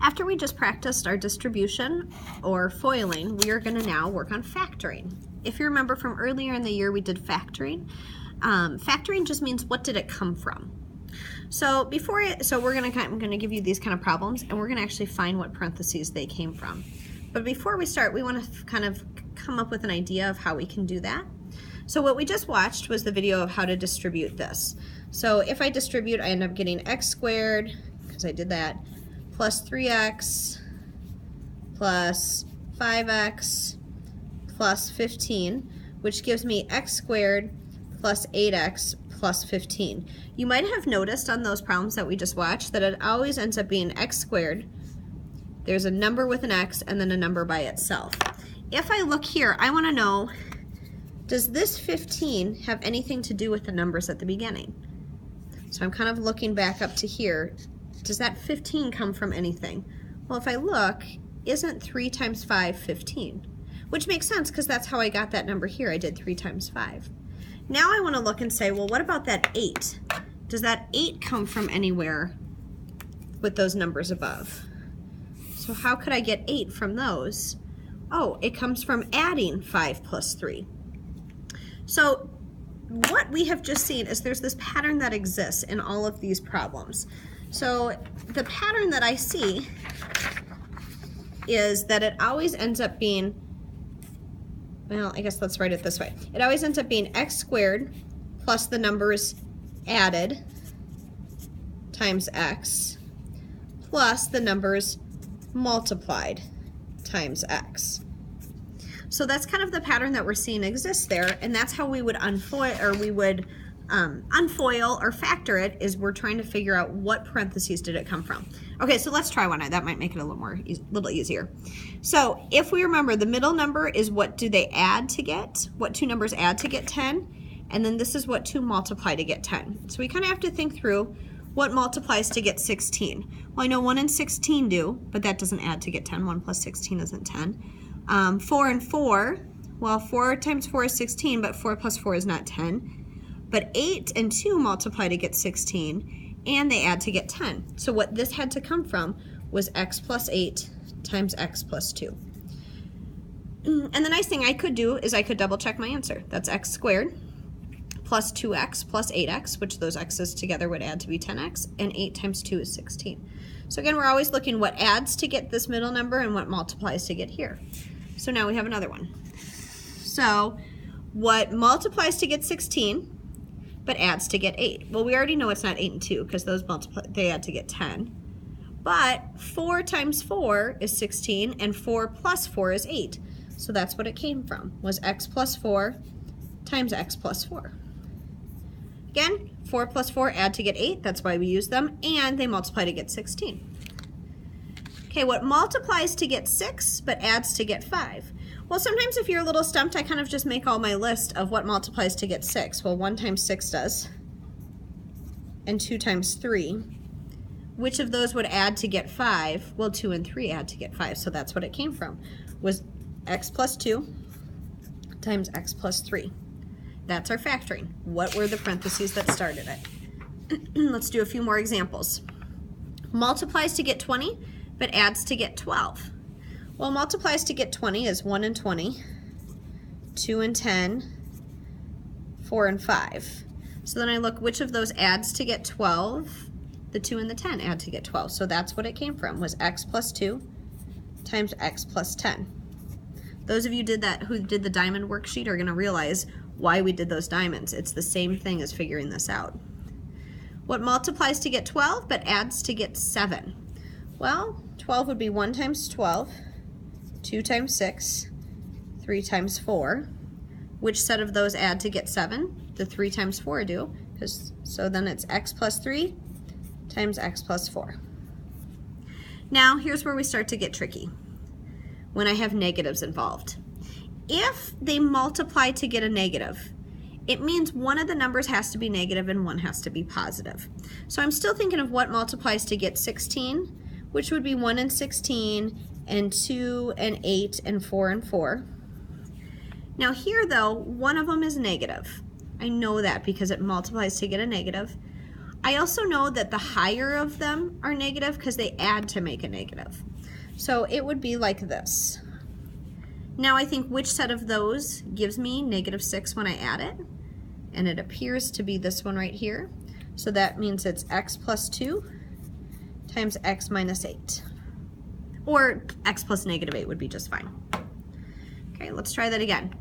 After we just practiced our distribution or FOILing, we are going to now work on factoring. If you remember from earlier in the year, we did factoring. Factoring just means what did it come from? So I'm going to give you these kind of problems, and we're going to actually find what parentheses they came from. But before we start, we want to kind of come up with an idea of how we can do that. So what we just watched was the video of how to distribute this. So if I distribute, I end up getting x squared, because I did that, plus 3x plus 5x plus 15, which gives me x squared plus 8x plus 15. You might have noticed on those problems that we just watched that it always ends up being x squared. There's a number with an x and then a number by itself. If I look here, I want to know, does this 15 have anything to do with the numbers at the beginning? So I'm kind of looking back up to here. Does that 15 come from anything? Well, if I look, isn't 3 times 5 15? Which makes sense because that's how I got that number here. I did 3 times 5. Now I want to look and say, well, what about that 8? Does that 8 come from anywhere with those numbers above? So how could I get 8 from those? Oh, it comes from adding 5 plus 3. So what we have just seen is there's this pattern that exists in all of these problems. So the pattern that I see is that it always ends up being, well, I guess let's write it this way. It always ends up being x squared plus the numbers added times x plus the numbers multiplied times x. So that's kind of the pattern that we're seeing exists there, and that's how we would unfoil or factor it, is we're trying to figure out what parentheses did it come from. Okay, so let's try one. That might make it a little easier. So if we remember, the middle number is what do they add to get, what two numbers add to get 10, and then this is what two multiply to get 10. So we kind of have to think through what multiplies to get 16. Well, I know 1 and 16 do, but that doesn't add to get 10. 1 plus 16 isn't 10. 4 and 4, well, 4 times 4 is 16, but 4 plus 4 is not 10. But 8 and 2 multiply to get 16, and they add to get 10. So what this had to come from was x plus 8 times x plus 2. And the nice thing I could do is I could double check my answer. That's x squared plus 2x plus 8x, which those x's together would add to be 10x, and 8 times 2 is 16. So again, we're always looking what adds to get this middle number and what multiplies to get here. So now we have another one. So what multiplies to get 16 but adds to get 8? Well, we already know it's not 8 and 2 because those they add to get 10. But 4 times 4 is 16 and 4 plus 4 is 8. So that's what it came from, was x plus 4 times x plus 4. Again, 4 plus 4 add to get 8, that's why we use them, and they multiply to get 16. Okay, what multiplies to get 6 but adds to get 5? Well, sometimes if you're a little stumped, I kind of just make all my list of what multiplies to get 6. Well, 1 times 6 does, and 2 times 3. Which of those would add to get 5? Well, 2 and 3 add to get 5, so that's what it came from, was x plus 2 times x plus 3. That's our factoring. What were the parentheses that started it? Let's do a few more examples. Multiplies to get 20, but adds to get 12. Well, multiplies to get 20 is 1 and 20, 2 and 10, 4 and 5. So then I look, which of those adds to get 12? The 2 and the 10 add to get 12. So that's what it came from, was x plus 2 times x plus 10. Those of you who did the diamond worksheet are going to realize why we did those diamonds. It's the same thing as figuring this out. What multiplies to get 12 but adds to get 7? Well, 12 would be 1 times 12, 2 times 6, 3 times 4. Which set of those add to get 7? The 3 times 4 do, so then it's x plus 3 times x plus 4. Now here's where we start to get tricky, when I have negatives involved. If they multiply to get a negative, it means one of the numbers has to be negative and one has to be positive. So I'm still thinking of what multiplies to get 16, which would be 1 and 16, and 2 and 8, and 4 and 4. Now here though, one of them is negative. I know that because it multiplies to get a negative. I also know that the higher of them are negative because they add to make a negative. So it would be like this. Now I think which set of those gives me -6 when I add it? And it appears to be this one right here. So that means it's x plus 2 times x minus 8. Or x plus -8 would be just fine. Okay, let's try that again.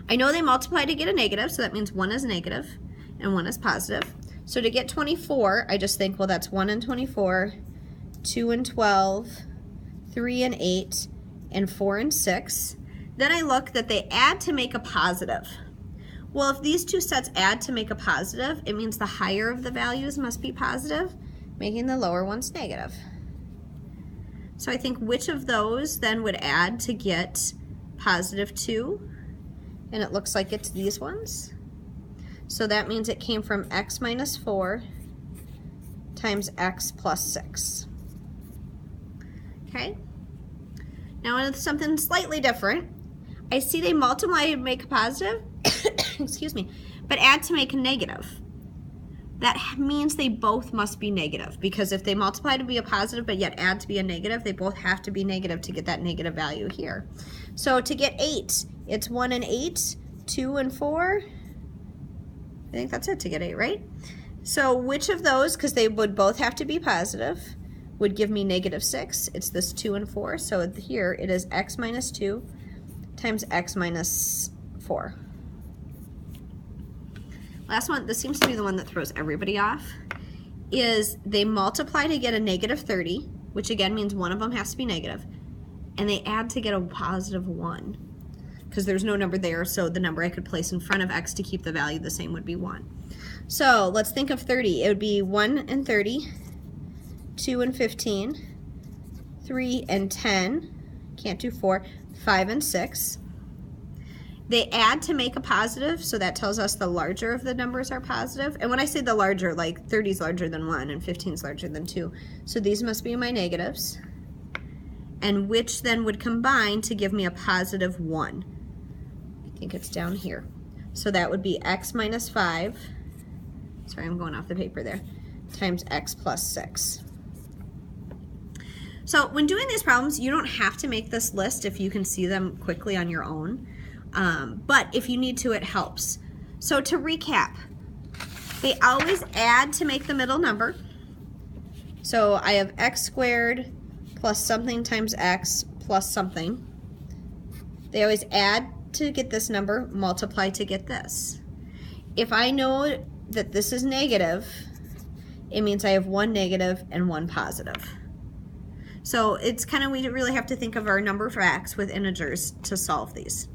I know they multiply to get a negative, so that means one is negative and one is positive. So to get 24, I just think, well, that's 1 and 24, 2 and 12, 3 and 8, and 4 and 6. Then I look that they add to make a positive. Well, if these two sets add to make a positive, it means the higher of the values must be positive, making the lower ones negative. So I think which of those then would add to get +2? And it looks like it's these ones. So that means it came from x minus 4 times x plus 6. Okay? Now it's something slightly different. I see they multiply to make a positive, excuse me, but add to make a negative. That means they both must be negative, because if they multiply to be a positive but yet add to be a negative, they both have to be negative to get that negative value here. So to get 8, it's 1 and 8, 2 and 4. I think that's it to get 8, right? So which of those, because they would both have to be positive, would give me -6? It's this 2 and 4. So here it is x minus 2 times x minus 4. Last one, this seems to be the one that throws everybody off, is they multiply to get a -30, which again means one of them has to be negative, and they add to get a +1, because there's no number there, so the number I could place in front of x to keep the value the same would be 1. So let's think of 30. It would be 1 and 30, 2 and 15, 3 and 10, can't do 4, 5 and 6. They add to make a positive, so that tells us the larger of the numbers are positive. And when I say the larger, like 30 is larger than 1 and 15 is larger than 2. So these must be my negatives. And which then would combine to give me a +1. I think it's down here. So that would be x minus 5, sorry, I'm going off the paper there, times x plus 6. So when doing these problems, you don't have to make this list if you can see them quickly on your own. But if you need to, it helps. So to recap, they always add to make the middle number. So I have x squared plus something times x plus something. They always add to get this number, multiply to get this. If I know that this is negative, it means I have one negative and one positive. So it's kind of, we really have to think of our number for x with integers to solve these.